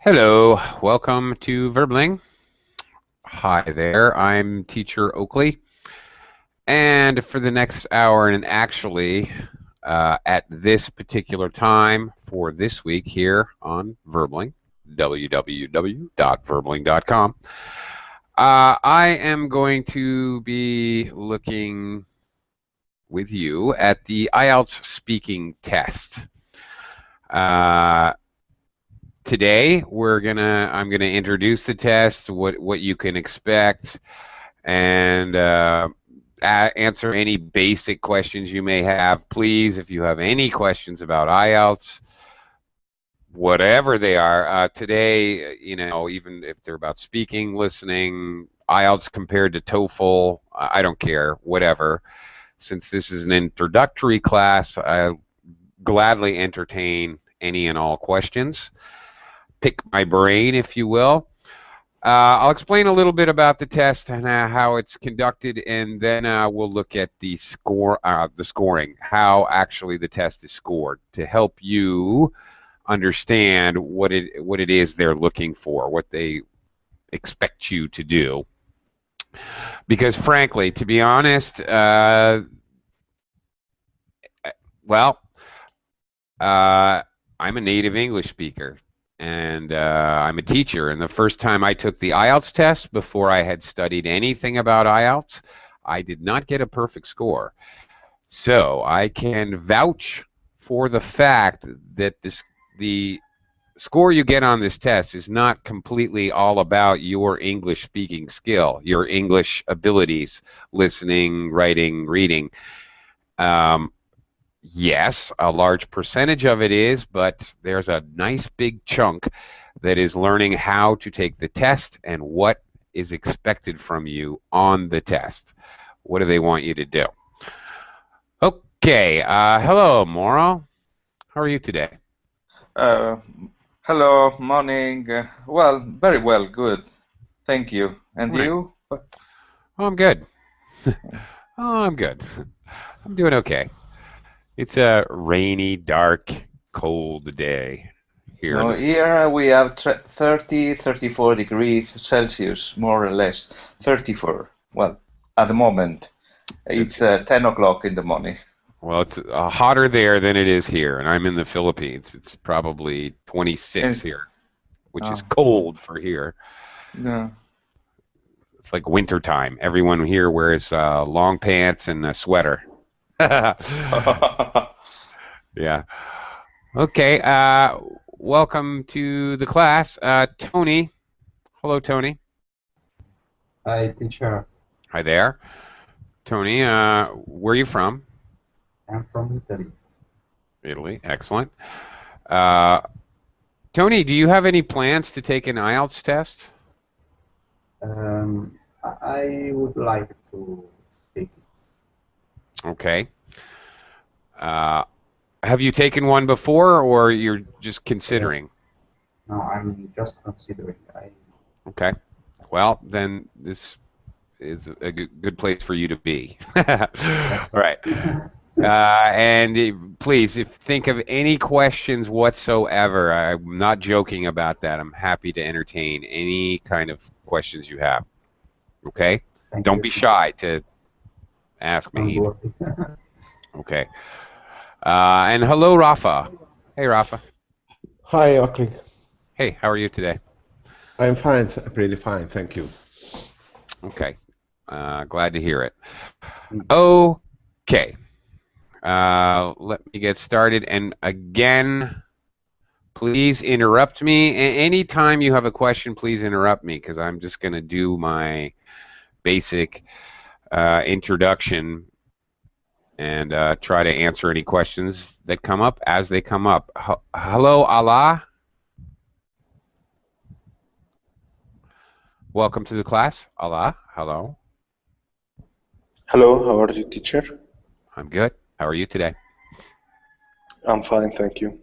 Hello, welcome to Verbling. Hi there, I'm teacher Oakley, and for the next hour, and actually at this particular time for this week here on Verbling, www.verbling.com, I am going to be looking with you at the Ielts speaking test. Today I'm gonna introduce the test, what you can expect, and answer any basic questions you may have. Please, if you have any questions about IELTS, whatever they are, today, even if they're about speaking, listening, IELTS compared to TOEFL, I don't care, whatever. Since this is an introductory class, I'll gladly entertain any and all questions. Pick my brain, if you will. I'll explain a little bit about the test and how it's conducted, and then we'll look at the scoring, how actually the test is scored, to help you understand what it is they're looking for, what they expect you to do. Because frankly, to be honest, I'm a native English speaker, and I'm a teacher, and the first time I took the Ielts test before I had studied anything about Ielts, I did not get a perfect score. So I can vouch for the fact that the score you get on this test is not completely all about your English speaking skill, your English abilities, listening, writing, reading. Yes, a large percentage of it is, but there's a nice big chunk that is learning how to take the test and what is expected from you on the test. What do they want you to do? Okay, hello, Mauro. How are you today? Hello, morning. Well, very well, good. Thank you. And Morning. you? Oh, I'm good. I'm good. I'm doing okay. It's a rainy, dark, cold day here in No, the here we have 30, 34 degrees Celsius, more or less. 34. Well, at the moment, it's 10 o'clock in the morning. Well, it's hotter there than it is here, and I'm in the Philippines. It's probably 26 here, which is cold for here. No. It's like winter time. Everyone here wears long pants and a sweater. Yeah. Okay. Welcome to the class. Tony. Hello, Tony. Hi, teacher. Hi there. Tony, where are you from? I'm from Italy. Italy. Excellent. Tony, do you have any plans to take an Ielts test? I would like to take it. Okay. Have you taken one before, or you're just considering? No, I'm just considering. Okay. Well, then this is a good place for you to be. All right. And please, if think of any questions whatsoever, I'm not joking about that. I'm happy to entertain any kind of questions you have. Okay? Don't be shy to ask me. Okay. And hello, Rafa. Hey, Rafa. Hi, Oakley. Hey, how are you today? I'm fine, pretty fine, thank you. Okay. Glad to hear it. Okay. Let me get started. And again, please interrupt me. Anytime you have a question, please interrupt me, because I'm just going to do my basic introduction and try to answer any questions that come up as they come up. Hello, Allah. Welcome to the class. Allah, hello. Hello, how are you, teacher? I'm good. How are you today? I'm fine, thank you.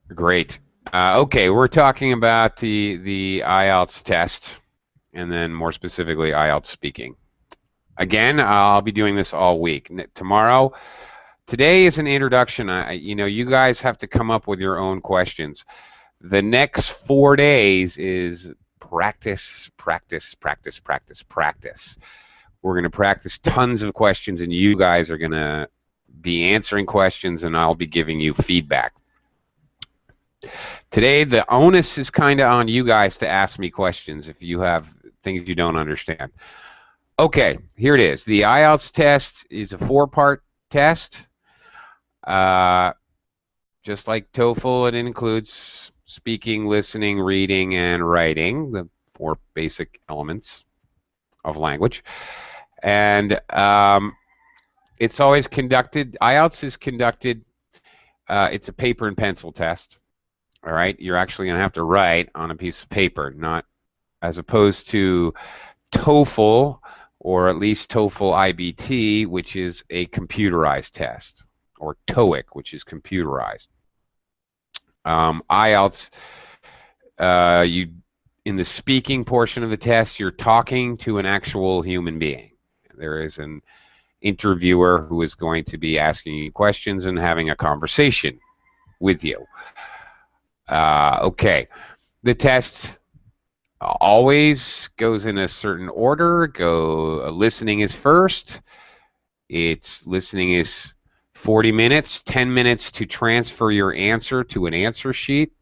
Great. Okay, we're talking about the Ielts test, and then more specifically Ielts speaking. Again, I'll be doing this all week. Today is an introduction. You guys have to come up with your own questions. The next 4 days is practice, practice, practice, practice, practice. We're going to practice tons of questions, and you guys are going to be answering questions, and I'll be giving you feedback. Today, the onus is kind of on you guys to ask me questions if you have things you don't understand. Okay, here it is. The Ielts test is a 4-part test. Just like TOEFL, it includes speaking, listening, reading, and writing, the 4 basic elements of language. And it's always conducted, Ielts is conducted, it's a paper and pencil test. All right, you're actually going to have to write on a piece of paper, not as opposed to TOEFL, or at least TOEFL IBT, which is a computerized test, or TOEIC, which is computerized. Ielts, in the speaking portion of the test, you're talking to an actual human being. There is an interviewer who is going to be asking you questions and having a conversation with you. Okay, the test always goes in a certain order. Listening is first. Listening is 40 minutes, 10 minutes to transfer your answer to an answer sheet.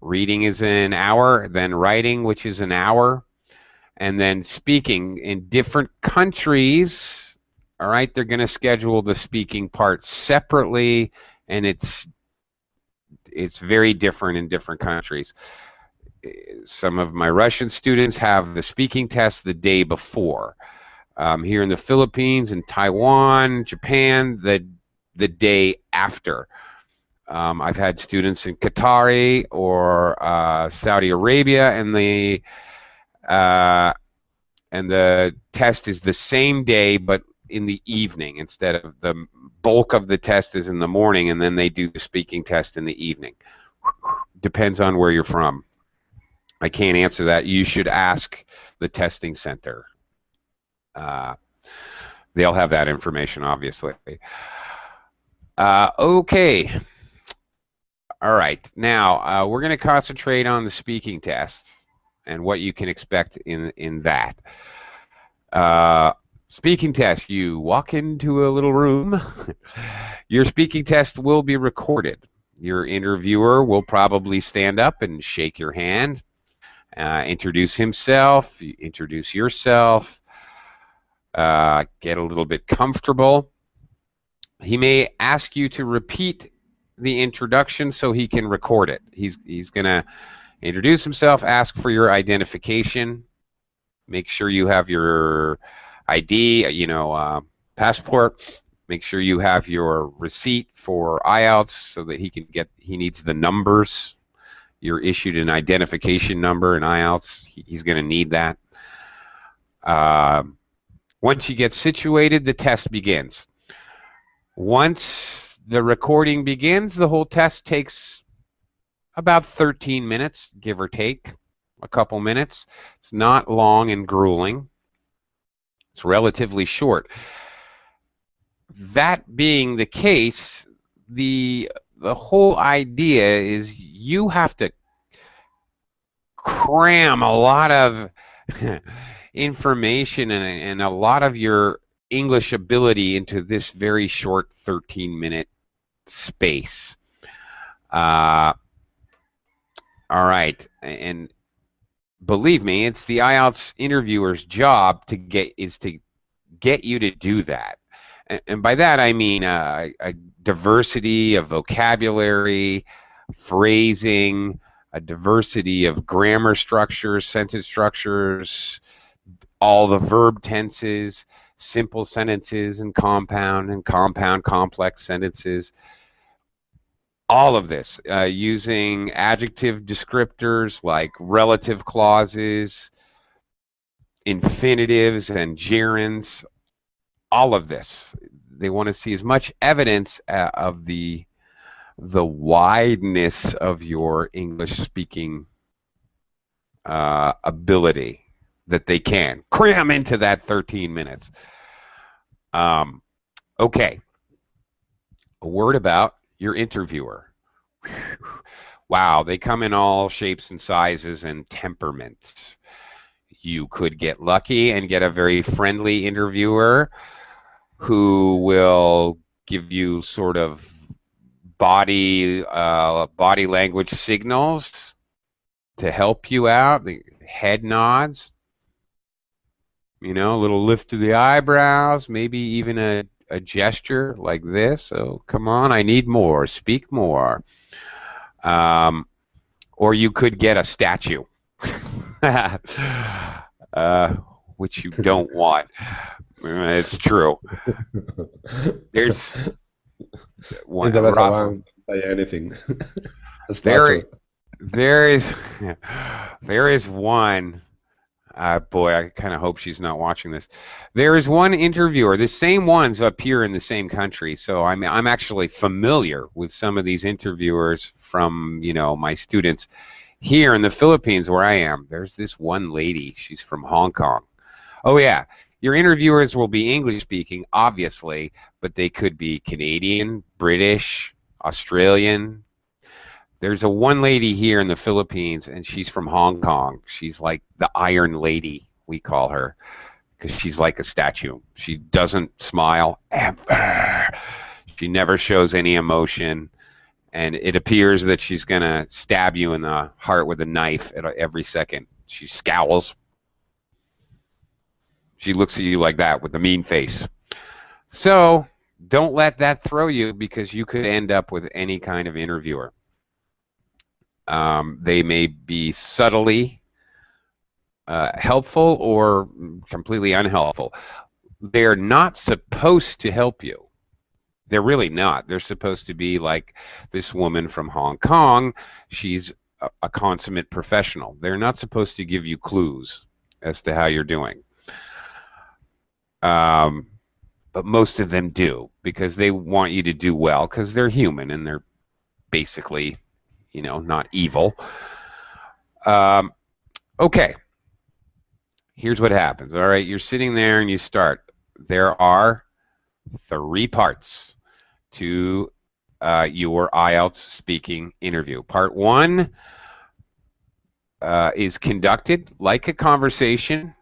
Reading is an hour, then writing, which is an hour, and then speaking. In different countries, all right, they're going to schedule the speaking part separately, and it's very different in different countries. Some of my Russian students have the speaking test the day before. Here in the Philippines and Taiwan, Japan, the day after. I've had students in Qatar or Saudi Arabia, and the test is the same day, but in the evening. Instead of the bulk of the test is in the morning, and then they do the speaking test in the evening. Depends on where you're from. I can't answer that. You should ask the testing center. They'll have that information, obviously. Okay. All right. Now, we're going to concentrate on the speaking test and what you can expect in that. Speaking test, you walk into a little room. Your speaking test will be recorded. Your interviewer will probably stand up and shake your hand, introduce himself, introduce yourself, get a little bit comfortable. He may ask you to repeat the introduction so he can record it. He's going to introduce himself, ask for your identification, make sure you have your ID, passport, make sure you have your receipt for Ielts so that he needs the numbers. You're issued an identification number in Ielts. He's going to need that. Once you get situated, the test begins. Once the recording begins, the whole test takes about 13 minutes, give or take a couple minutes. It's not long and grueling. It's relatively short. That being the case, the whole idea is you have to cram a lot of information and a lot of your English ability into this very short 13-minute space. All right, and believe me, it's the Ielts interviewer's job to get you to do that. And by that I mean a diversity of vocabulary, phrasing, a diversity of grammar structures, sentence structures, all the verb tenses, simple sentences and compound complex sentences. All of this using adjective descriptors like relative clauses, infinitives and gerunds. All of this. They want to see as much evidence of the wideness of your English speaking ability that they can cram into that 13 minutes. Okay. A word about your interviewer. wow, they come in all shapes and sizes and temperaments. You could get lucky and get a very friendly interviewer who will give you sort of body language signals to help you out, the head nods, you know, a little lift of the eyebrows, maybe even a gesture like this. Oh, come on, I need more, speak more. Or you could get a statue, which you don't want. It's true. There's one, It's the better one by anything. A statue. there is one. Boy, I kind of hope she's not watching this. There is one interviewer. The same ones up here in the same country. So I'm actually familiar with some of these interviewers from, you know, my students here in the Philippines where I am. There's this one lady. She's from Hong Kong. Oh yeah, your interviewers will be English speaking, obviously, but they could be Canadian, British, Australian. There's a one lady here in the Philippines, and she's from Hong Kong. She's like the Iron Lady, we call her, because she's like a statue. She doesn't smile ever. She never shows any emotion, and it appears that she's going to stab you in the heart with a knife at every second. She scowls. She looks at you like that with a mean face. So don't let that throw you, because you could end up with any kind of interviewer. They may be subtly helpful or completely unhelpful. They're not supposed to help you. They're really not. They're supposed to be like this woman from Hong Kong. She's a consummate professional. They're not supposed to give you clues as to how you're doing. But most of them do, because they want you to do well, because they're human and they're basically, you know, not evil. Okay. Here's what happens. All right, you're sitting there and you start. There are 3 parts to your IELTS speaking interview. Part 1 is conducted like a conversation.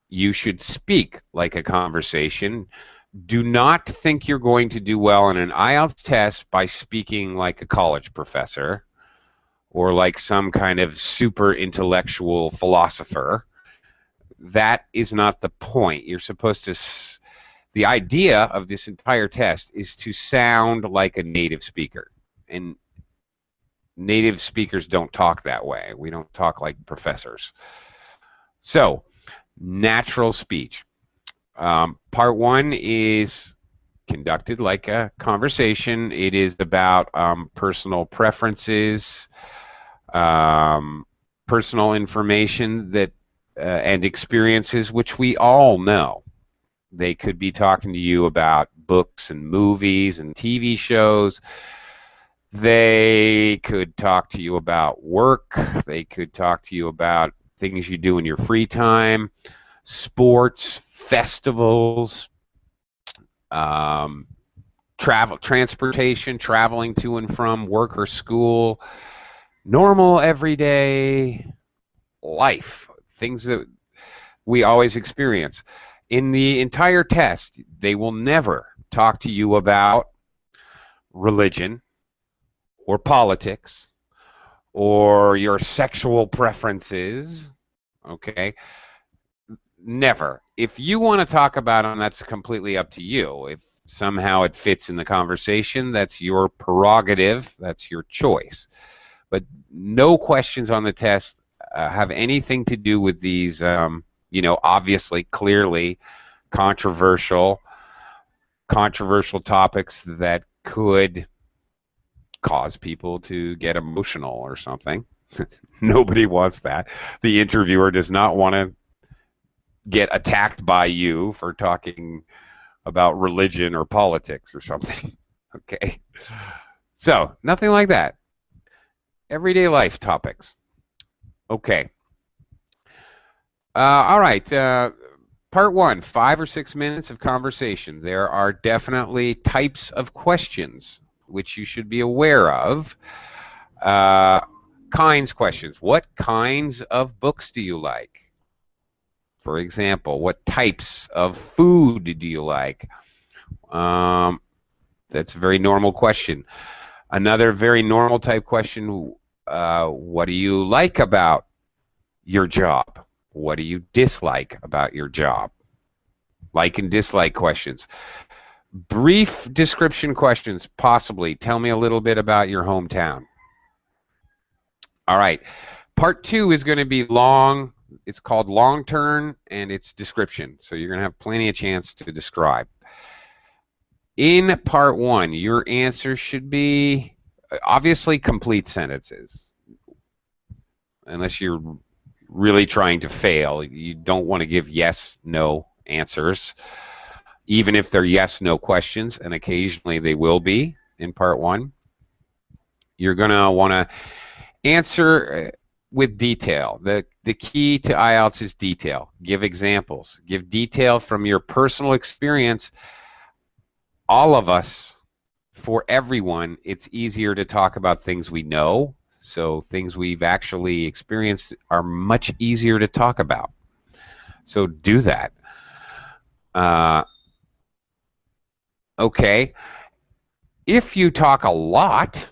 You should speak like a conversation. Do not think you're going to do well in an IELTS test by speaking like a college professor or like some kind of super intellectual philosopher. That is not the point. You're supposed to, the idea of this entire test is to sound like a native speaker. And native speakers don't talk that way. We don't talk like professors. So, natural speech. Part 1 is conducted like a conversation. It is about personal preferences, personal information that and experiences which we all know. They could be talking to you about books and movies and TV shows. They could talk to you about work. They could talk to you about things you do in your free time, sports, festivals, transportation, traveling to and from work or school, normal everyday life, things that we always experience. In the entire test, they will never talk to you about religion or politics or your sexual preferences, okay? Never. If you want to talk about them, that's completely up to you. If somehow it fits in the conversation, that's your prerogative, that's your choice. But no questions on the test have anything to do with these, you know, obviously, clearly controversial topics that could cause people to get emotional or something. Nobody wants that. The interviewer does not want to get attacked by you for talking about religion or politics or something. Okay? So, nothing like that. Everyday life topics. Okay. All right. Part 1, 5 or 6 minutes of conversation. There are definitely types of questions which you should be aware of. kinds questions. What kinds of books do you like? For example, what types of food do you like? That's a very normal question. Another very normal type question, what do you like about your job? What do you dislike about your job? Like and dislike questions. Brief description questions, possibly. Tell me a little bit about your hometown. All right. Part 2 is going to be long. It's called long turn, and it's description. So you're going to have plenty of chance to describe. In part 1, your answer should be obviously complete sentences. Unless you're really trying to fail, you don't want to give yes, no answers, even if they're yes, no questions, and occasionally they will be in part 1. You're going to want to answer with detail. The key to IELTS is detail. Give examples. Give detail from your personal experience. All of us, for everyone, it's easier to talk about things we know. So things we've actually experienced are much easier to talk about. So do that. Okay. If you talk a lot,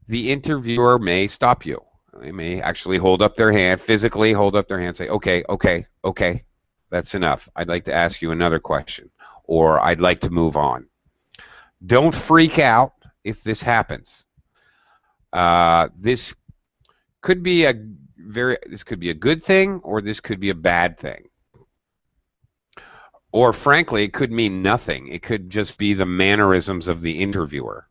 the interviewer may stop you. They may actually hold up their hand, physically hold up their hand, say, okay, okay, okay, that's enough. I'd like to ask you another question, or I'd like to move on. Don't freak out if this happens. This could be a good thing, or this could be a bad thing. Or frankly, it could mean nothing. It could just be the mannerisms of the interviewer.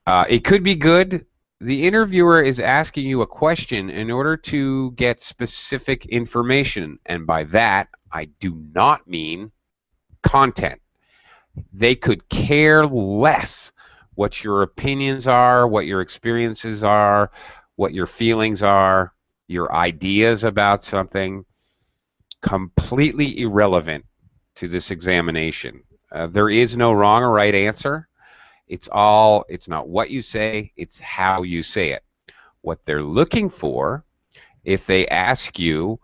It could be good. The interviewer is asking you a question in order to get specific information, and by that, I do not mean content. They could care less what your opinions are, what your experiences are, what your feelings are, your ideas about something. Completely irrelevant to this examination. There is no wrong or right answer. It's not what you say, it's how you say it. What they're looking for, if they ask you,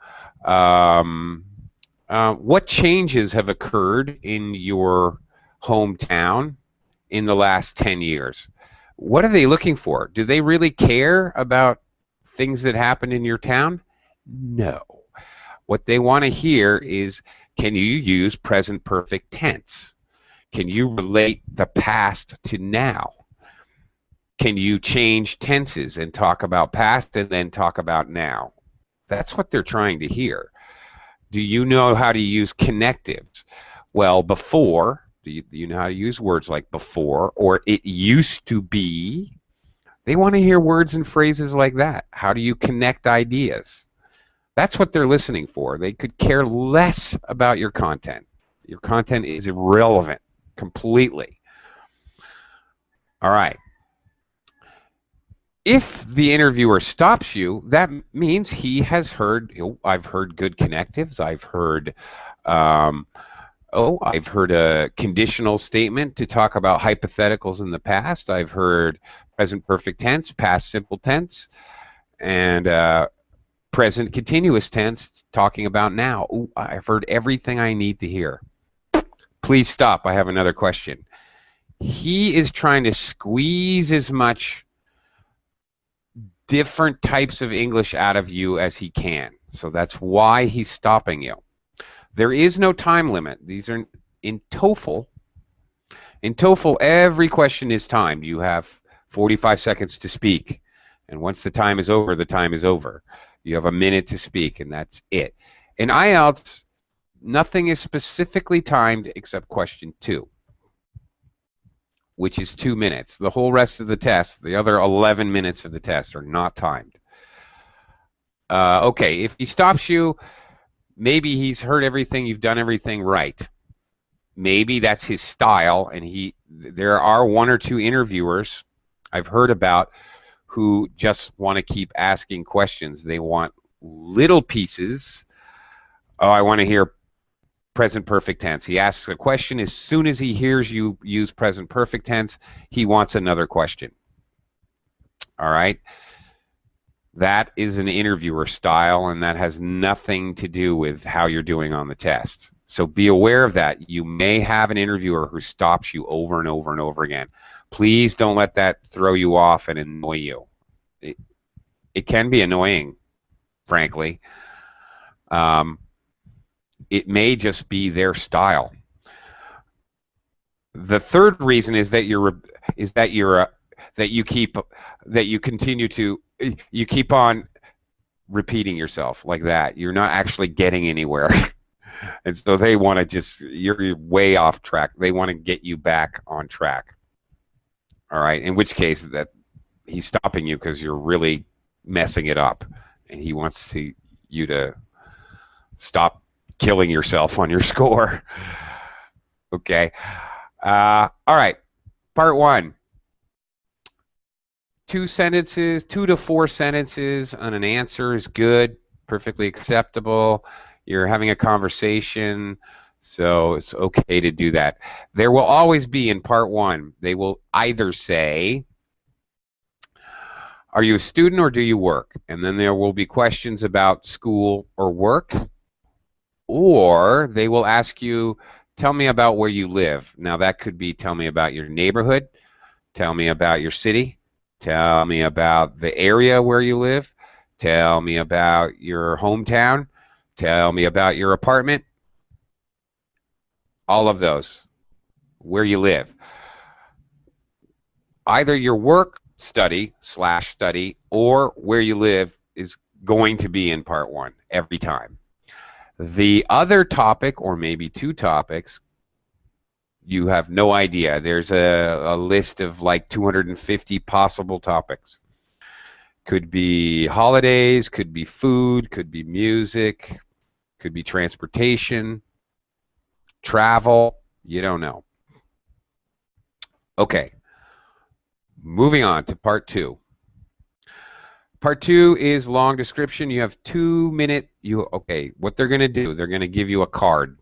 what changes have occurred in your hometown in the last 10 years? What are they looking for? Do they really care about things that happened in your town? No. What they want to hear is, can you use present perfect tense? Can you relate the past to now? Can you change tenses and talk about past and then talk about now? That's what they're trying to hear. Do you know how to use connectives? Well, before, do you know how to use words like before or it used to be? They want to hear words and phrases like that. How do you connect ideas? That's what they're listening for. They could care less about your content. Your content is irrelevant completely. All right. If the interviewer stops you, that means he has heard, I've heard good connectives. I've heard, I've heard a conditional statement to talk about hypotheticals in the past. I've heard present perfect tense, past simple tense, and present continuous tense talking about now. Ooh, I've heard everything I need to hear. Please stop. I have another question. He is trying to squeeze as much different types of English out of you as he can. So that's why he's stopping you. There is no time limit. These are in TOEFL. In TOEFL, every question is timed. You have 45 seconds to speak. And once the time is over, the time is over. You have a minute to speak, and that's it. In IELTS, nothing is specifically timed except question 2, which is 2 minutes. The whole rest of the test, the other 11 minutes of the test, are not timed. Okay, if he stops you, maybe he's heard everything, you've done everything right. Maybe that's his style, and there are 1 or 2 interviewers I've heard about who just want to keep asking questions. They want little pieces. Oh, I want to hear present perfect tense. He asks a question. As soon as he hears you use present perfect tense, he wants another question. All right? That is an interviewer style, and that has nothing to do with how you're doing on the test. So be aware of that. You may have an interviewer who stops you over and over and over again. Please don't let that throw you off and annoy you. It can be annoying, frankly. It may just be their style. The third reason is that you keep on repeating yourself like that. You're not actually getting anywhere. And so they want to you're way off track. They want to get you back on track. All right, in which case that he's stopping you because you're really messing it up, and he wants you to stop killing yourself on your score. Okay. All right. Part 1. 2 to 4 sentences on an answer is good, perfectly acceptable. You're having a conversation, so it's okay to do that. There will always be in part 1, they will either say, are you a student or do you work? And then there will be questions about school or work. Or they will ask you, tell me about where you live. Now that could be tell me about your neighborhood, tell me about your city, tell me about the area where you live, tell me about your hometown, tell me about your apartment. All of those, where you live. Either your work study or where you live is going to be in part 1 every time. The other topic, or maybe 2 topics, you have no idea. There's a list of like 250 possible topics. Could be holidays, could be food, could be music, could be transportation, travel, you don't know. Okay, moving on to part 2. Part 2 is long description. You have 2 minutes. Okay, what they're going to do, they're going to give you a card.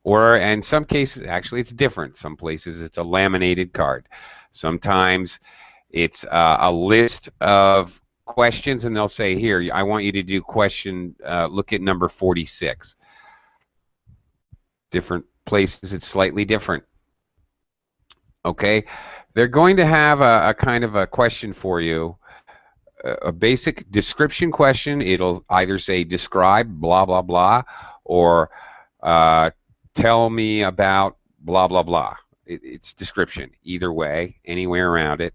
Or in some cases, actually it's different. Some places it's a laminated card. Sometimes it's a list of questions, and they'll say, here, I want you to do question, look at number 46. Different places it's slightly different. Okay, they're going to have a kind of a question for you. A basic description question. It'll either say describe blah blah blah, or tell me about blah blah blah. It's description. Either way, anywhere around it.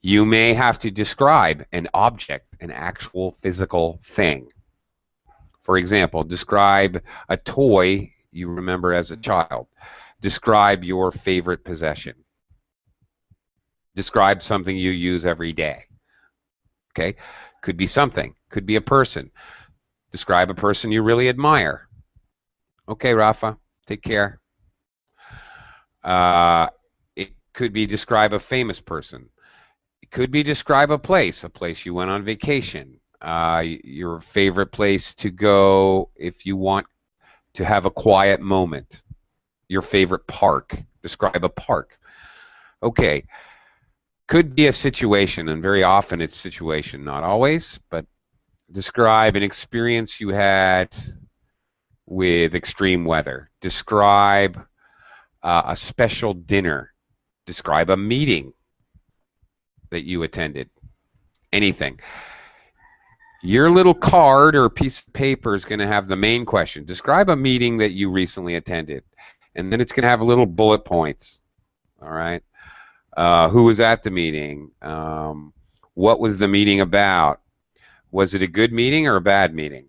You may have to describe an object, an actual physical thing. For example, describe a toy you remember as a child. Describe your favorite possession. Describe something you use every day. Okay, could be something, could be a person. Describe a person you really admire. Okay, Rafa, take care. It could be describe a famous person. It could be describe a place you went on vacation. Your favorite place to go if you want to have a quiet moment. Your favorite park. Describe a park. Okay. Could be a situation, and very often it's situation, not always, but describe an experience you had with extreme weather. Describe a special dinner. Describe a meeting that you attended. Anything. Your little card or piece of paper is going to have the main question. Describe a meeting that you recently attended. And then it's going to have little bullet points. All right. Who was at the meeting? What was the meeting about? Was it a good meeting or a bad meeting?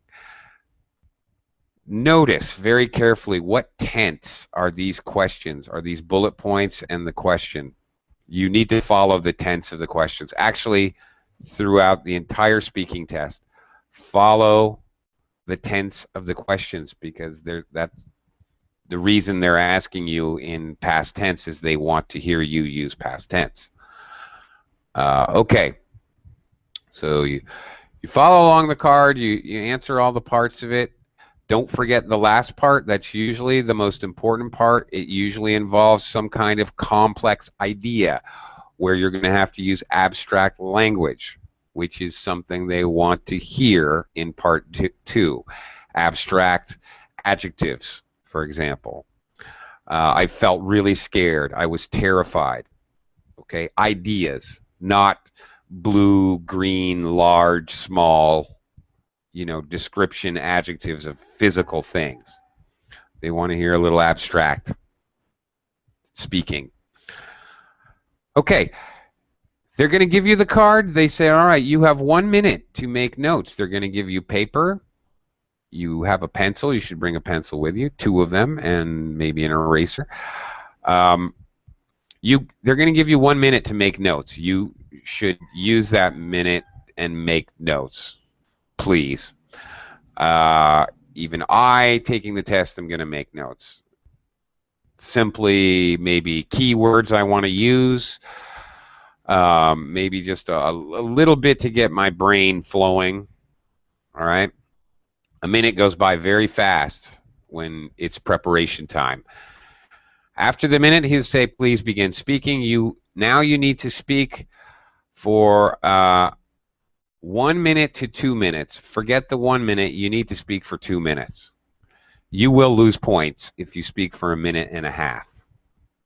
Notice very carefully what tense are these questions, are these bullet points and the question. You need to follow the tense of the questions. Actually, throughout the entire speaking test, follow the tense of the questions, because that's the reason they're asking you in past tense is they want to hear you use past tense. Okay, so you follow along the card, you answer all the parts of it. Don't forget the last part. That's usually the most important part. It usually involves some kind of complex idea where you're going to have to use abstract language. which is something they want to hear in part two. Abstract adjectives, for example. I felt really scared. I was terrified. Okay, ideas, not blue, green, large, small, description adjectives of physical things. They want to hear a little abstract speaking. Okay, they're going to give you the card. They say, all right, you have 1 minute to make notes. They're going to give you paper. You have a pencil. You should bring a pencil with you, 2 of them, and maybe an eraser. They're going to give you 1 minute to make notes. You should use that minute and make notes, please. Even I, taking the test, I'm going to make notes. Simply maybe keywords I want to use, maybe just a little bit to get my brain flowing. All right? A minute goes by very fast when it's preparation time. After the minute, he'll say, please begin speaking. Now you need to speak for 1 minute to 2 minutes. Forget the 1 minute. You need to speak for 2 minutes. You will lose points if you speak for a minute and a half.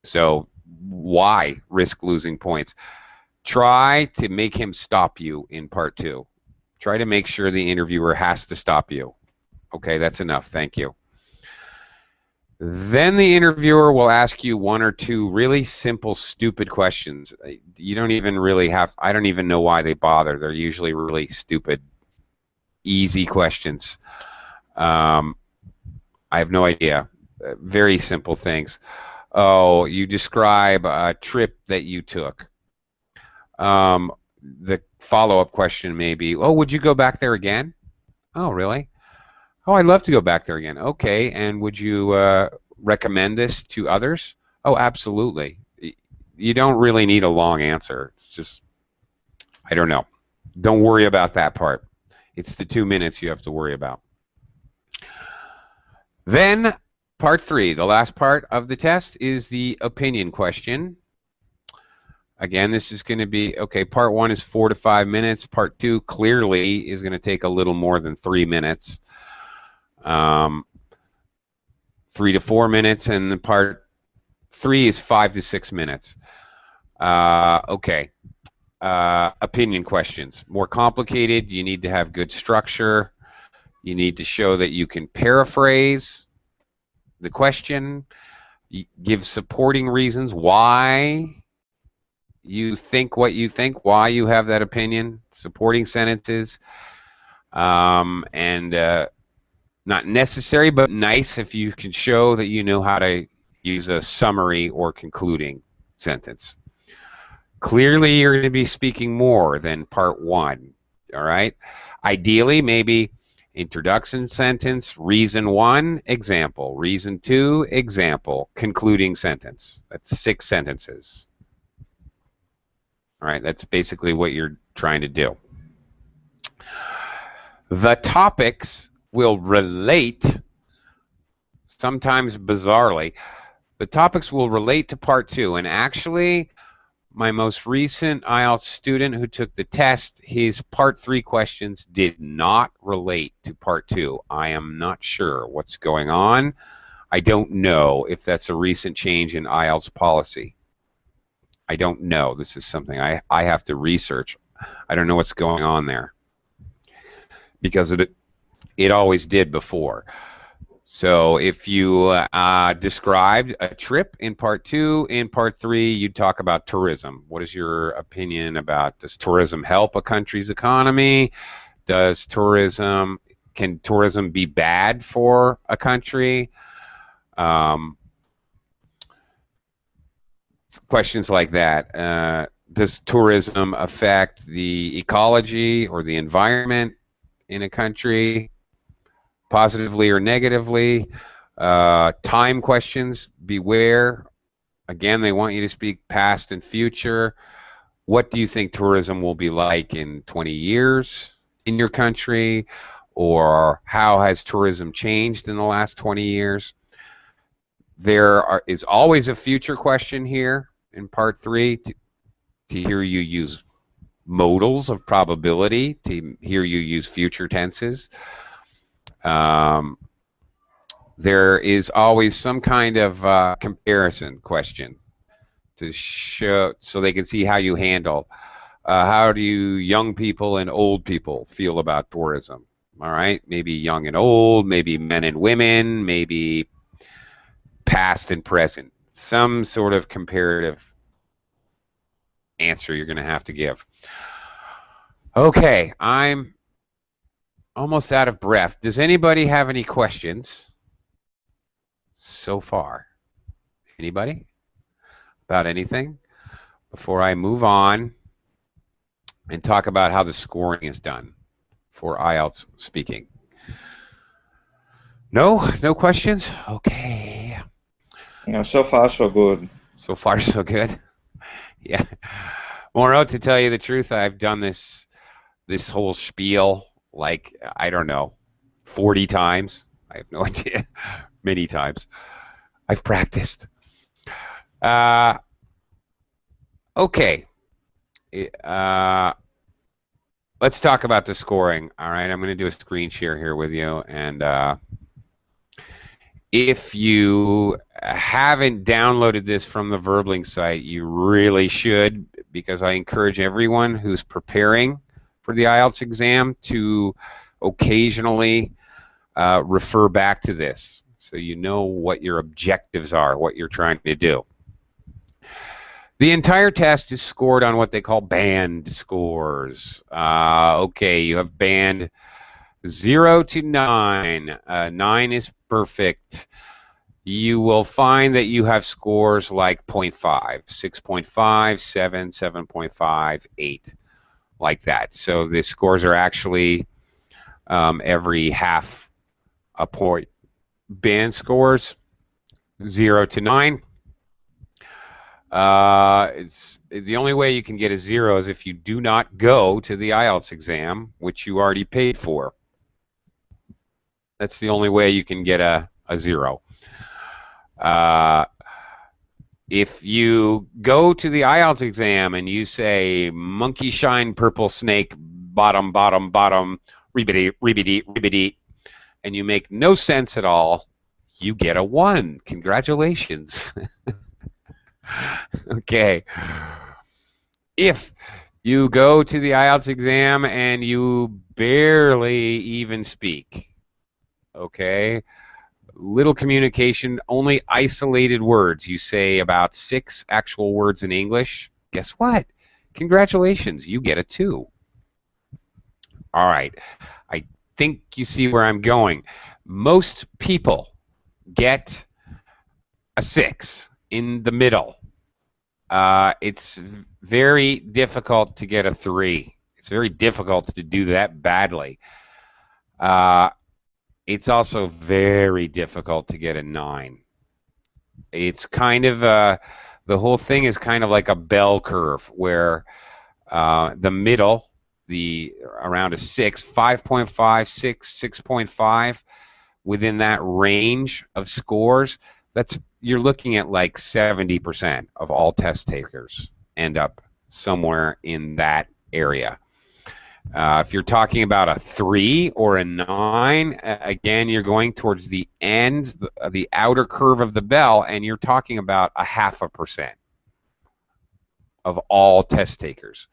So why risk losing points? Try to make him stop you in part 2. Try to make sure the interviewer has to stop you. Okay, that's enough. Thank you. Then the interviewer will ask you 1 or 2 really simple, stupid questions. You don't even really I don't even know why they bother. They're usually really stupid, easy questions. I have no idea. Very simple things. Oh, you describe a trip that you took. The follow-up question may be, oh, would you go back there again? Oh, really? Oh, I'd love to go back there again. Okay, and would you recommend this to others? Oh, absolutely. You don't really need a long answer. It's just, I don't know. Don't worry about that part. It's the 2 minutes you have to worry about. Then, part 3, the last part of the test, is the opinion question. Again, this is going to be, okay, part 1 is 4 to 5 minutes. Part 2 clearly is going to take a little more than 3 minutes. 3 to 4 minutes, and the part 3 is 5 to 6 minutes. Okay. Opinion questions. More complicated. You need to have good structure. You need to show that you can paraphrase the question. Give supporting reasons why you think what you think, why you have that opinion. Supporting sentences. Not necessary, but nice if you can show that you know how to use a summary or concluding sentence. Clearly, you're going to be speaking more than part 1, all right? Ideally, maybe introduction sentence, reason 1, example. Reason 2, example. Concluding sentence. That's 6 sentences. All right, that's basically what you're trying to do. The topics will relate, sometimes bizarrely, the topics will relate to part 2. And actually, my most recent Ielts student who took the test, his part 3 questions did not relate to part 2. I am not sure what's going on. I don't know if that's a recent change in Ielts policy. I don't know. This is something I have to research. I don't know what's going on there, because it always did before. So if you described a trip in part 2, in part 3 you'd talk about tourism. What is your opinion about, does tourism help a country's economy? Can tourism be bad for a country? Questions like that. Does tourism affect the ecology or the environment in a country, positively or negatively? Time questions, beware. Again, they want you to speak past and future. What do you think tourism will be like in 20 years in your country? Or how has tourism changed in the last 20 years? There is always a future question here in part 3 to hear you use modals of probability to hear you use future tenses. There is always some kind of comparison question to show, so they can see how you handle. How do young people and old people feel about tourism? All right, maybe young and old, maybe men and women, maybe past and present. Some sort of comparative answer you're going to have to give. Okay, I'm almost out of breath. Does anybody have any questions so far? Anybody? About anything? Before I move on and talk about how the scoring is done for IELTS speaking. No? No questions? Okay. No, so far so good. So far so good. Yeah. Mauro, to tell you the truth, I've done this whole spiel like, I don't know, 40 times. I have no idea. Many times. I've practiced. Okay. Let's talk about the scoring. All right, I'm going to do a screen share here with you, and if you haven't downloaded this from the Verbling site, you really should, because I encourage everyone who's preparing for the IELTS exam to occasionally refer back to this, so you know what your objectives are, what you're trying to do. The entire test is scored on what they call band scores. Okay, you have band 0 to 9. 9 is perfect. You will find that you have scores like 0.5, 6.5, 7, 7.5, 8, like that. So the scores are actually every half a point. Band scores 0 to 9. It's the only way you can get a 0 is if you do not go to the IELTS exam, which you already paid for. That's the only way you can get a 0. If you go to the IELTS exam and you say monkey shine purple snake bottom bottom bottom ribbity ribbity ribbity, and you make no sense at all, you get a 1. Congratulations. Okay. If you go to the IELTS exam and you barely even speak, okay, little communication, only isolated words, you say about 6 actual words in English, guess what? Congratulations, you get a 2. All right. I think you see where I'm going. Most people get a 6 in the middle. It's very difficult to get a 3. It's very difficult to do that badly. It's also very difficult to get a 9. It's kind of the whole thing is kind of like a bell curve where the middle, around a 6, 5.5, 6, 6.5, within that range of scores, you're looking at like 70% of all test takers end up somewhere in that area. If you're talking about a 3 or a 9, again, you're going towards the end, the outer curve of the bell, and you're talking about 0.5% of all test takers.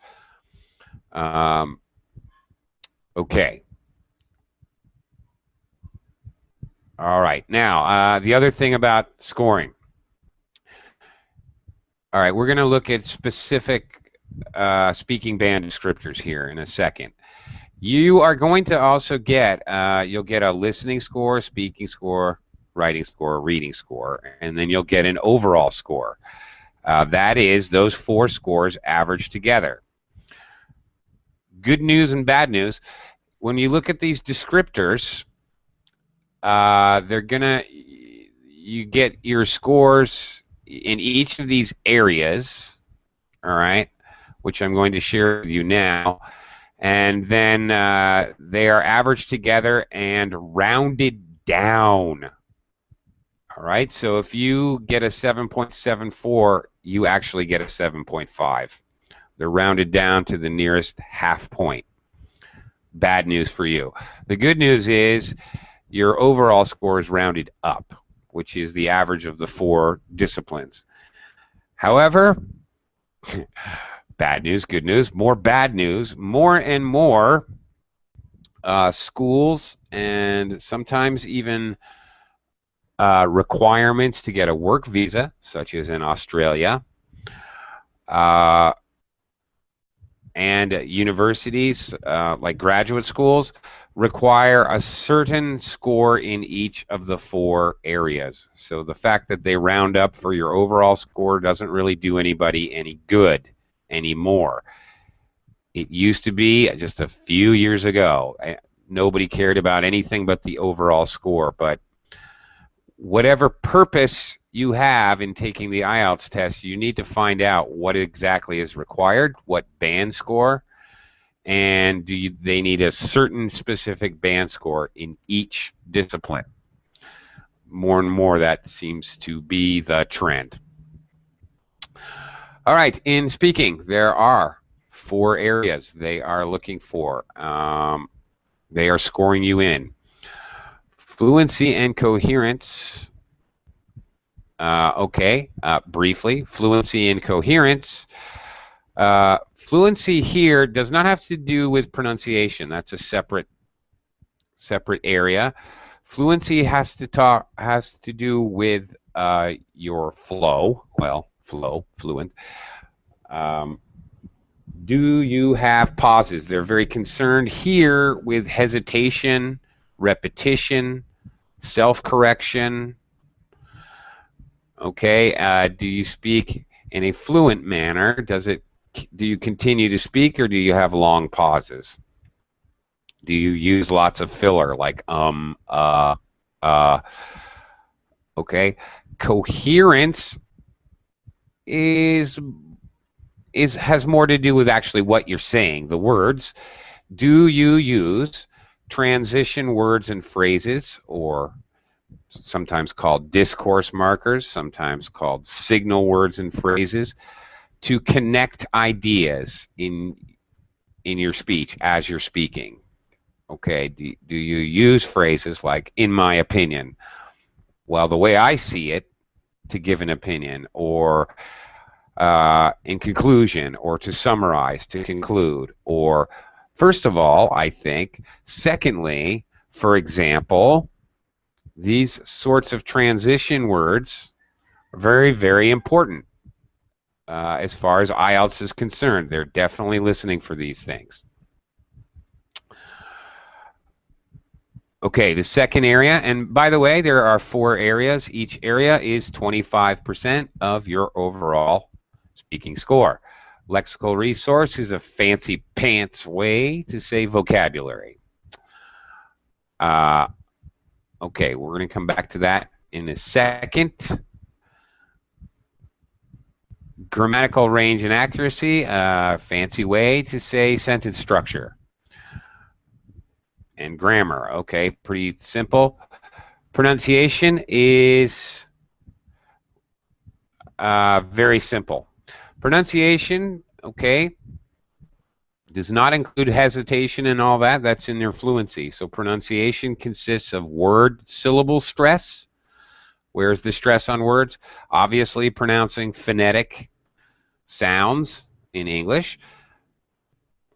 Okay. All right. Now, the other thing about scoring. All right, we're going to look at specific speaking band descriptors here in a second. You are going to also get, you'll get a listening score, speaking score, writing score, reading score, and then you'll get an overall score. That is those 4 scores averaged together. Good news and bad news. When you look at these descriptors, you get your scores in each of these areas, all right, which I'm going to share with you now, and then they are averaged together and rounded down. All right, so if you get a 7.74, you actually get a 7.5. They're rounded down to the nearest half point. Bad news for you. The good news is your overall score is rounded up, which is the average of the 4 disciplines. However, bad news, good news, more bad news. More and more schools and sometimes even requirements to get a work visa, such as in Australia, and universities like graduate schools require a certain score in each of the 4 areas. So the fact that they round up for your overall score doesn't really do anybody any good anymore. It used to be just a few years ago. Nobody cared about anything but the overall score. But whatever purpose you have in taking the Ielts test, you need to find out what exactly is required, what band score, and they need a certain specific band score in each discipline. More and more that seems to be the trend. All right, in speaking, there are 4 areas they are looking for. They are scoring you in. Fluency and coherence. Briefly, fluency and coherence. Fluency here does not have to do with pronunciation. That's a separate area. Fluency has to do with your flow. Well, fluent. Do you have pauses? They're very concerned here with hesitation, repetition, self-correction. Okay, do you speak in a fluent manner? Do you continue to speak, or do you have long pauses? Do you use lots of filler like okay? Coherence has more to do with actually what you're saying, the words. Do you use transition words and phrases, or sometimes called discourse markers, sometimes called signal words and phrases, to connect ideas in your speech as you're speaking? Okay, do you use phrases like, in my opinion, well, the way I see it, to give an opinion, or in conclusion, or to summarize, to conclude, or first of all, I think, secondly, for example, these sorts of transition words are very, very important as far as Ielts is concerned. They're definitely listening for these things. Okay, the second area, and by the way, there are 4 areas. Each area is 25% of your overall speaking score. Lexical Resource is a fancy pants way to say vocabulary. Okay, we're going to come back to that in a second. Grammatical range and accuracy, fancy way to say sentence structure. And grammar, okay, pretty simple. Pronunciation is very simple. Pronunciation, okay, does not include hesitation and all that. That's in their fluency. So pronunciation consists of word syllable stress. Where's the stress on words? Obviously pronouncing phonetic sounds in English,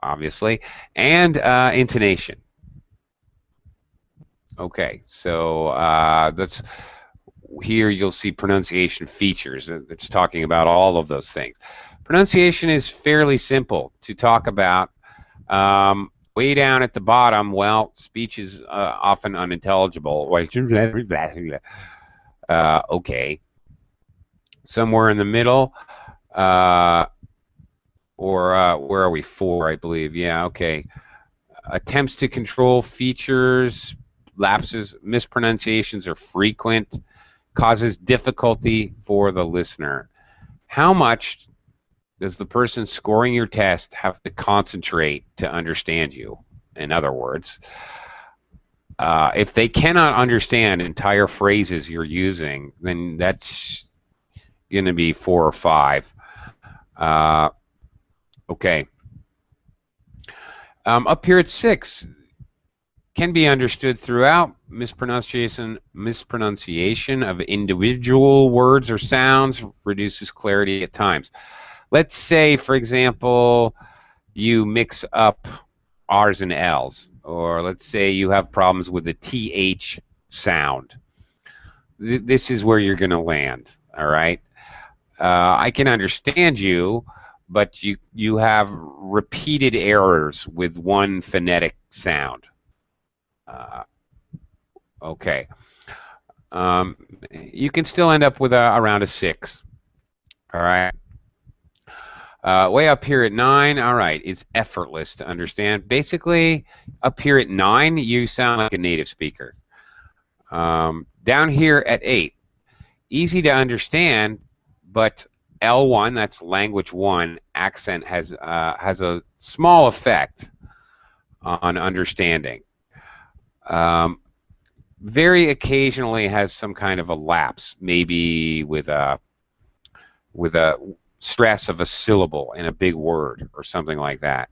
obviously, and intonation. Okay, so that's here you'll see pronunciation features. It's talking about all of those things. Pronunciation is fairly simple to talk about. Way down at the bottom, well, speech is often unintelligible. Okay. Somewhere in the middle, or where are we? 4, I believe. Yeah, okay. Attempts to control features, lapses, mispronunciations are frequent, causes difficulty for the listener. How much does the person scoring your test have to concentrate to understand you? In other words, if they cannot understand entire phrases you're using, then that's going to be 4 or 5. Okay. Up here at 6, can be understood throughout. Mispronunciation of individual words or sounds reduces clarity at times. Let's say, for example, you mix up R's and L's, or let's say you have problems with the TH sound. This is where you're going to land, all right? I can understand you, but you have repeated errors with one phonetic sound. Okay. You can still end up with around a 6. All right. Way up here at 9, all right, it's effortless to understand. Basically, up here at 9, you sound like a native speaker. Down here at 8, easy to understand, but L1, that's language 1, accent has a small effect on understanding. Very occasionally has some kind of a lapse, maybe with a stress of a syllable in a big word or something like that.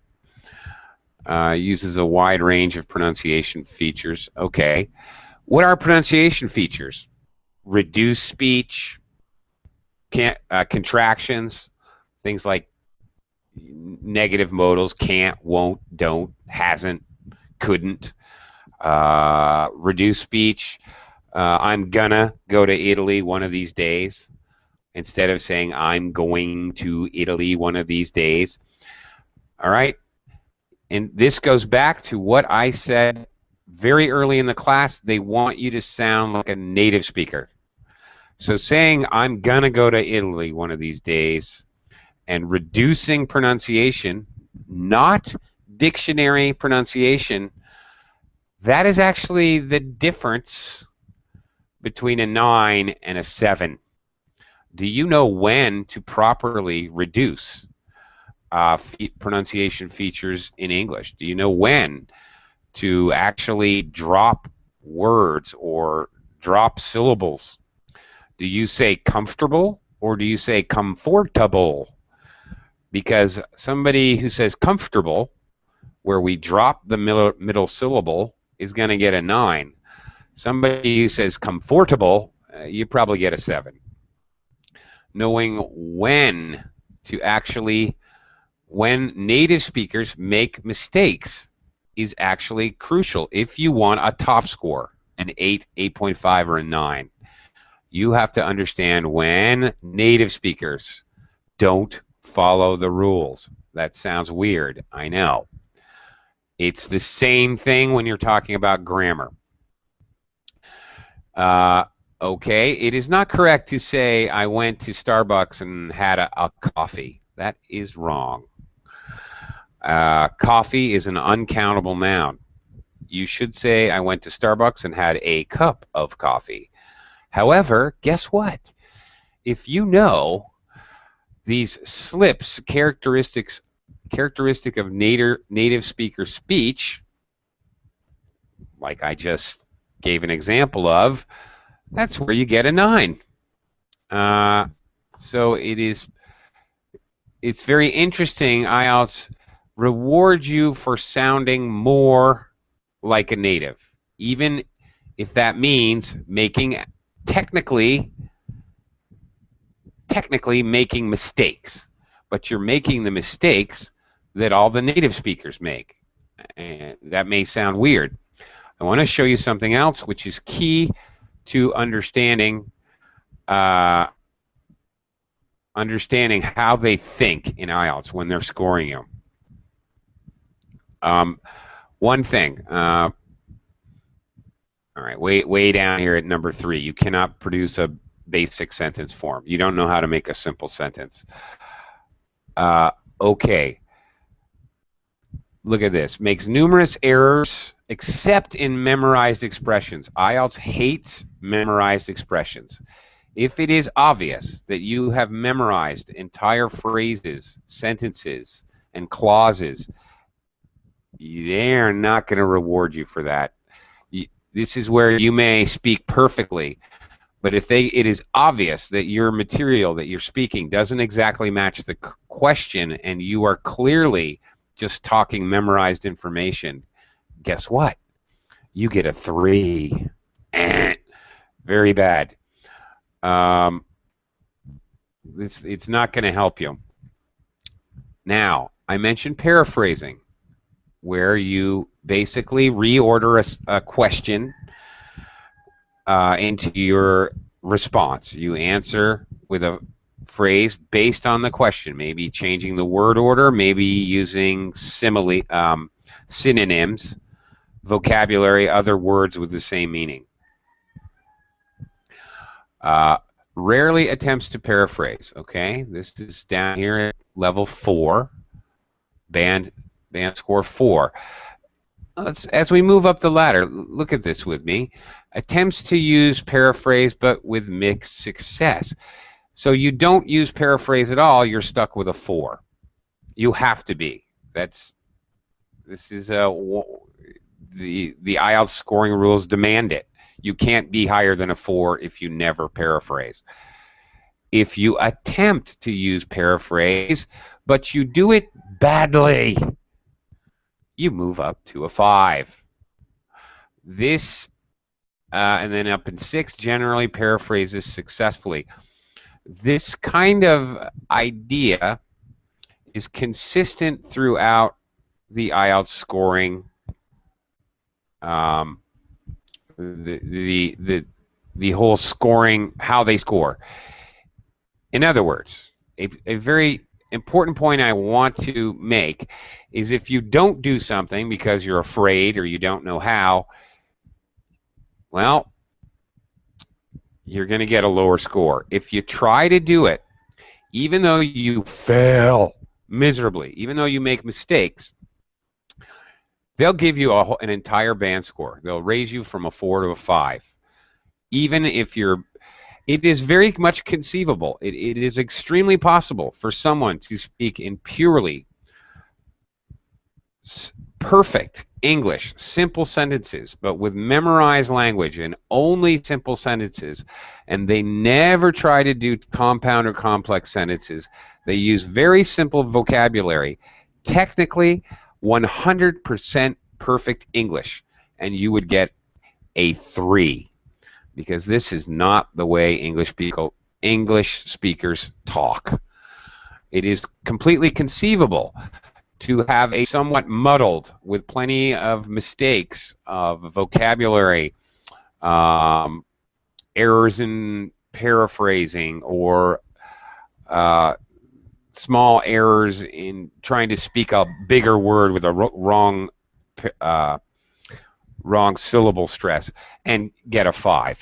Uses a wide range of pronunciation features. Okay. What are pronunciation features? Reduce speech, contractions, things like negative modals, can't, won't, don't, hasn't, couldn't. Reduce speech. I'm gonna go to Italy one of these days, instead of saying I'm going to Italy one of these days. All right? And this goes back to what I said very early in the class. They want you to sound like a native speaker. So saying I'm gonna go to Italy one of these days and reducing pronunciation, not dictionary pronunciation, that is actually the difference between a 9 and a 7. Do you know when to properly reduce pronunciation features in English? Do you know when to actually drop words or drop syllables? Do you say comfortable or do you say comfortable? Because somebody who says comfortable, where we drop the middle syllable, is going to get a 9. Somebody who says comfortable, you probably get a 7. Knowing when to actually, when native speakers make mistakes, is actually crucial. If you want a top score, an 8, 8.5, or a 9, you have to understand when native speakers don't follow the rules. That sounds weird, I know. It's the same thing when you're talking about grammar. Okay, it is not correct to say I went to Starbucks and had a coffee. That is wrong. Coffee is an uncountable noun. You should say I went to Starbucks and had a cup of coffee. However, guess what? If you know these slips, characteristic of native speaker speech, like I just gave an example of, that's where you get a 9. So it's very interesting. Ielts rewards you for sounding more like a native, even if that means making technically making mistakes, but you're making the mistakes that all the native speakers make. And that may sound weird. I want to show you something else which is key to understanding how they think in Ielts when they're scoring you. One thing, all right, way down here at number 3, you cannot produce a basic sentence form. You don't know how to make a simple sentence. Okay, look at this. Makes numerous errors except in memorized expressions. Ielts hates memorized expressions. If it is obvious that you have memorized entire phrases, sentences, and clauses, they are not going to reward you for that. This is where you may speak perfectly, but if it is obvious that your material that you're speaking doesn't exactly match the question and you are clearly just talking memorized information, guess what? You get a 3. Very bad. It's not going to help you. Now, I mentioned paraphrasing, where you basically reorder a question into your response. You answer with a phrase based on the question, maybe changing the word order, maybe using synonyms, vocabulary, other words with the same meaning. Rarely attempts to paraphrase, okay? This is down here at level 4, band score 4. As we move up the ladder, look at this with me. Attempts to use paraphrase, but with mixed success. So you don't use paraphrase at all, you're stuck with a 4. You have to be. This is the IELTS scoring rules demand it. You can't be higher than a 4 if you never paraphrase. If you attempt to use paraphrase, but you do it badly, you move up to a 5. This, and then up in 6, generally paraphrases successfully. This kind of idea is consistent throughout the IELTS scoring. The whole scoring, how they score. In other words, a very important point I want to make is if you don't do something because you're afraid or you don't know how, well, you're going to get a lower score. If you try to do it, even though you fail miserably, even though you make mistakes, they'll give you an entire band score. They'll raise you from a 4 to a 5. Even if you're, it is very much conceivable. It is extremely possible for someone to speak in purely perfect English, simple sentences, but with memorized language and only simple sentences, and they never try to do compound or complex sentences. They use very simple vocabulary, technically 100% perfect English, and you would get a 3, because this is not the way English speakers talk. It is completely conceivable to have a somewhat muddled, with plenty of mistakes of vocabulary, errors in paraphrasing, or small errors in trying to speak a bigger word with a wrong syllable stress, and get a 5.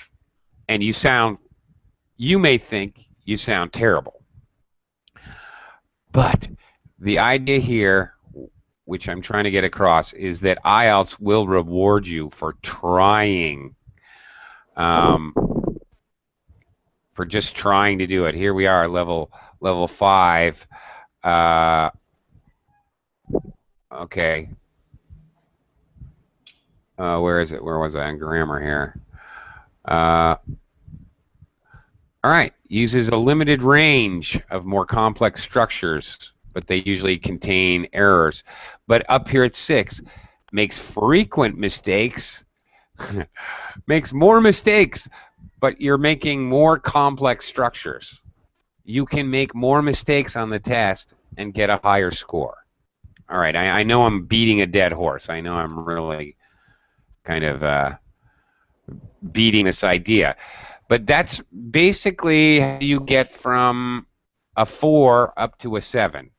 And you may think you sound terrible. But the idea here, which I'm trying to get across, is that IELTS will reward you for trying, for just trying to do it. Here we are, level 5. Okay. Where is it? Where was I in grammar here? All right. Uses a limited range of more complex structures, but they usually contain errors. But up here at 6, makes frequent mistakes, makes more mistakes, but you're making more complex structures. You can make more mistakes on the test and get a higher score. All right, I know I'm beating a dead horse. I know I'm really kind of beating this idea. But that's basically how you get from a 4 up to a 7,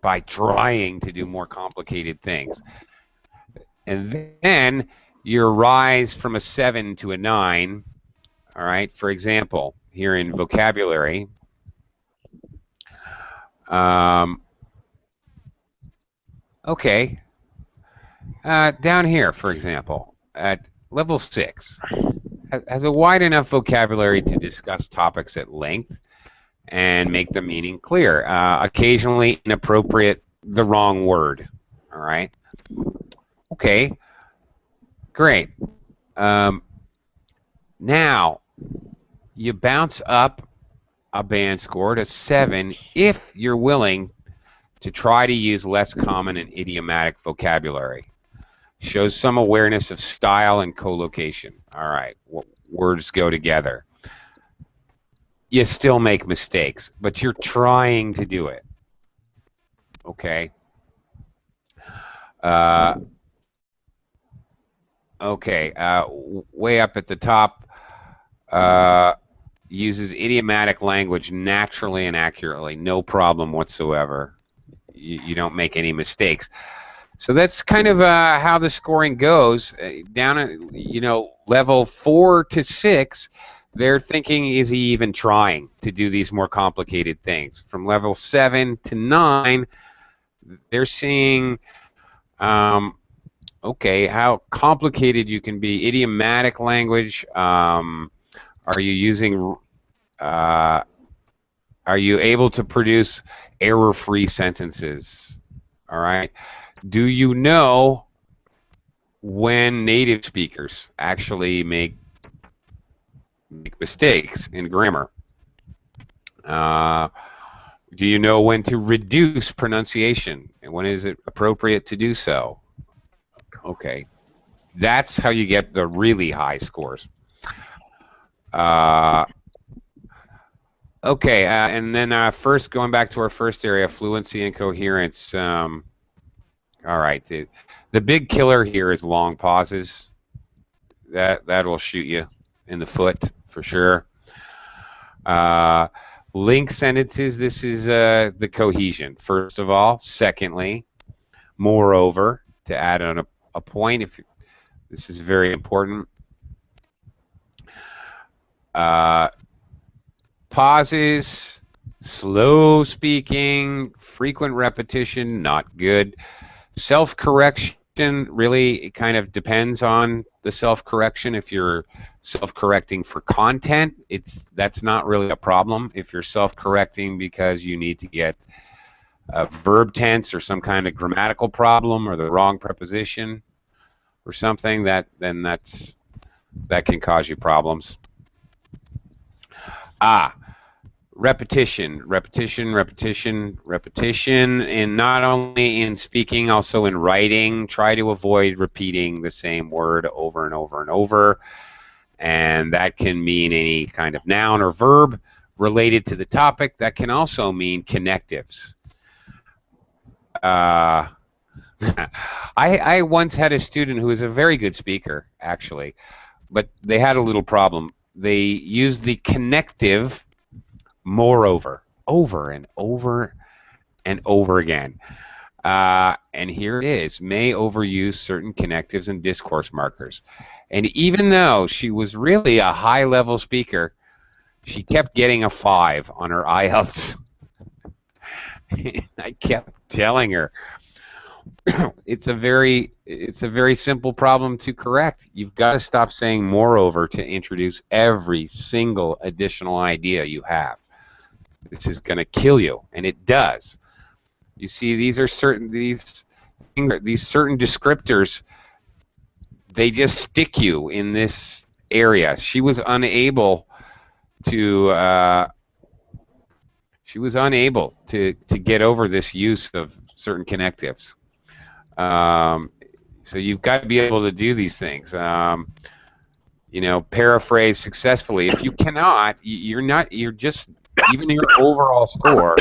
by trying to do more complicated things. And then your rise from a 7 to a 9, all right, for example, here in vocabulary, okay, down here, for example, at level 6, has a wide enough vocabulary to discuss topics at length and make the meaning clear. Occasionally inappropriate, the wrong word, all right? Okay, great. Now, you bounce up a band score to 7 if you're willing to try to use less common and idiomatic vocabulary. Shows some awareness of style and collocation. All right, words go together. You still make mistakes, but you're trying to do it. Okay. Way up at the top, uses idiomatic language naturally and accurately, no problem whatsoever. You don't make any mistakes. So that's kind of how the scoring goes. Down at, level 4 to 6, they're thinking, is he even trying to do these more complicated things? From level 7 to 9, they're seeing, okay, how complicated you can be. Idiomatic language, are you using, are you able to produce error-free sentences? All right. Do you know when native speakers actually make mistakes in grammar? Do you know when to reduce pronunciation and when is it appropriate to do so? Okay, that's how you get the really high scores. Okay, and then first going back to our first area, fluency and coherence. All right, the big killer here is long pauses. That will shoot you in the foot for sure. Link sentences, this is the cohesion, first of all. Secondly, moreover, to add on a point, this is very important. Pauses, slow speaking, frequent repetition, not good. Self-correction, really, it kind of depends on the self-correction. If you're self-correcting for content, that's not really a problem. If you're self-correcting because you need to get a verb tense or some kind of grammatical problem or the wrong preposition or something, that can cause you problems. Repetition, and not only in speaking, also in writing. Try to avoid repeating the same word over and over and over, and that can mean any kind of noun or verb related to the topic. That can also mean connectives. I once had a student who was a very good speaker, actually, but they had a little problem. They used the connective moreover, over and over and over again. And here it is, may overuse certain connectives and discourse markers. And even though she was really a high-level speaker, she kept getting a 5 on her IELTS. I kept telling her, it's a very simple problem to correct. You've got to stop saying moreover to introduce every single additional idea you have. This is going to kill you, and it does. You see, these certain descriptors. They just stick you in this area. She was unable to. Get over this use of certain connectives. So you've got to be able to do these things. Paraphrase successfully. If you cannot, you're just, even your overall score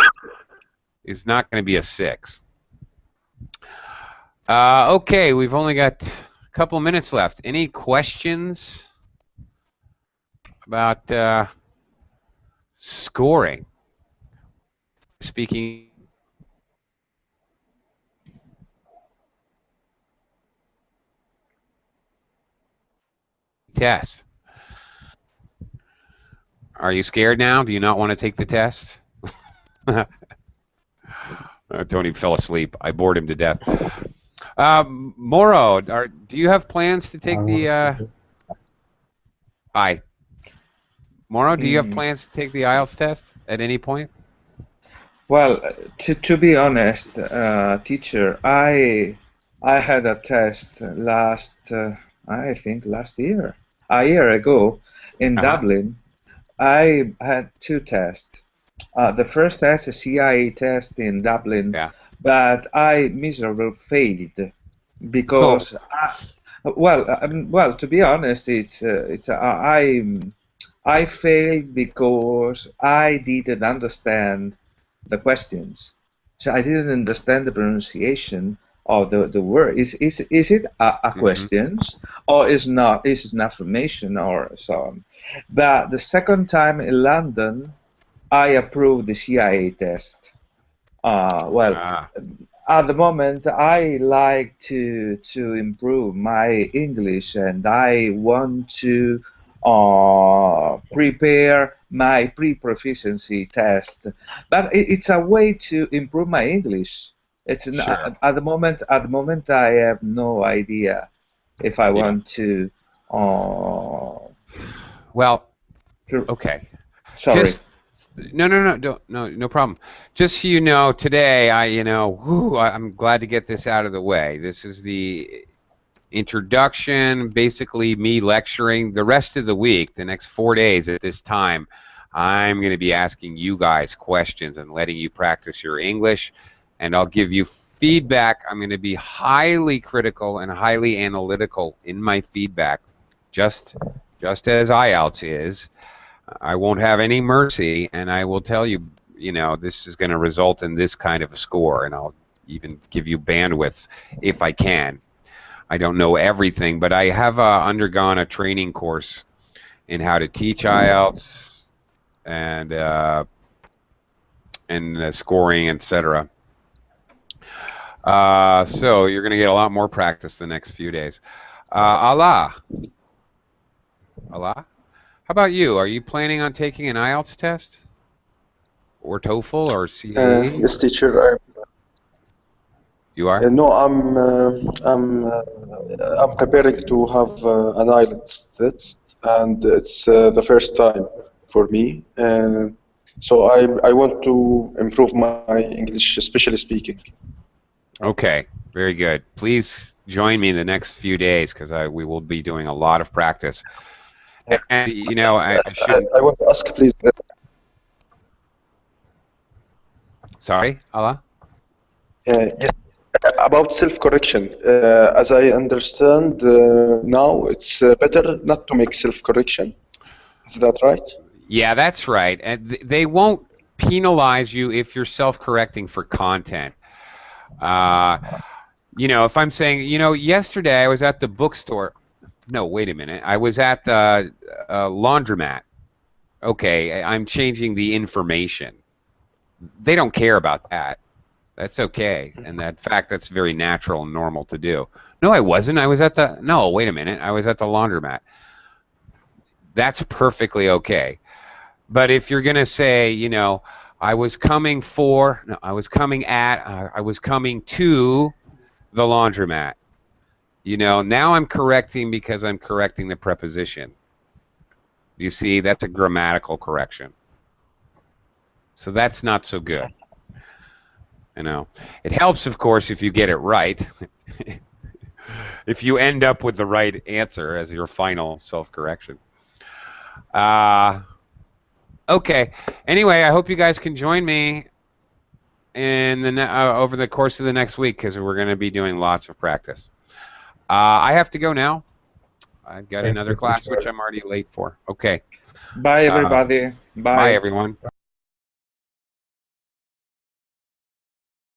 is not going to be a 6. Okay, we've only got a couple minutes left. Any questions about scoring? Speaking test. Are you scared now? Do you not want to take the test? Tony fell asleep. I bored him to death. Moro, do you have plans to take the... Moro, do you have plans to take the Ielts test at any point? Well, to be honest, teacher, I had a test I think last year, a year ago, in Dublin, I had two tests. The first test, a CIA test in Dublin, Yeah. but I miserably failed Oh. because well, to be honest, I failed because I didn't understand the questions. So I didn't understand the pronunciation of the word. Is it a Mm-hmm. question or is not? Is it an affirmation or so on? But the second time in London, I approved the CIA test. Well, Ah. at the moment, I like to improve my English, and I want to prepare my pre-proficiency test. But it's a way to improve my English. Sure. At the moment. At the moment, I have no idea if I Yeah. want to. Well, To okay. sorry. Just no, no problem. Just so you know, today I'm glad to get this out of the way. This is the introduction, basically me lecturing. The rest of the week, the next 4 days at this time, I'm going to be asking you guys questions and letting you practice your English, and I'll give you feedback. I'm going to be highly critical and highly analytical in my feedback, just as IELTS is. I won't have any mercy, and I will tell you, this is going to result in this kind of a score, and I'll even give you bandwidths if I can. I don't know everything, but I have undergone a training course in how to teach IELTS and scoring, etc. So you're going to get a lot more practice the next few days. Allah, how about you? Are you planning on taking an IELTS test, or TOEFL, or CAE? Yes, teacher. You are? No, I'm preparing to have an Ielts test, and it's the first time for me. So I want to improve my English, especially speaking. Okay, very good. Please join me in the next few days because we will be doing a lot of practice. And I shouldn't. I want to ask, please. Sorry, Allah? Yes, about self-correction. As I understand now, it's better not to make self-correction. Is that right? Yeah, that's right. And they won't penalize you if you're self-correcting for content. If I'm saying, yesterday I was at the bookstore. No, wait a minute. I was at the laundromat. Okay, I'm changing the information. They don't care about that. That's okay. And that fact, that's very natural and normal to do. No, I wasn't. No, wait a minute. I was at the laundromat. That's perfectly okay. But if you're going to say, I was coming to the laundromat, now I'm correcting because I'm correcting the preposition. You see, that's a grammatical correction. So that's not so good. It helps, of course, if you get it right. If you end up with the right answer as your final self-correction. Okay. Anyway, I hope you guys can join me over the course of the next week because we're going to be doing lots of practice. I have to go now. I've got another class which I'm already late for. Okay. Bye, everybody. Bye, everyone.